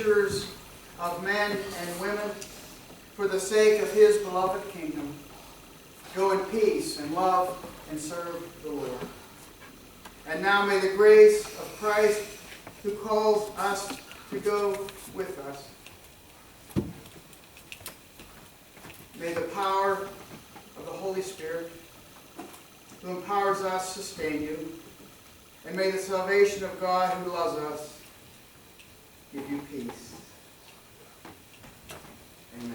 fishers of men and women for the sake of his beloved kingdom. Go in peace and love and serve the Lord. And now may the grace of Christ, who calls us to go with us, may the power of the Holy Spirit, who empowers us, sustain you, and may the salvation of God, who loves us, give you peace. Amen.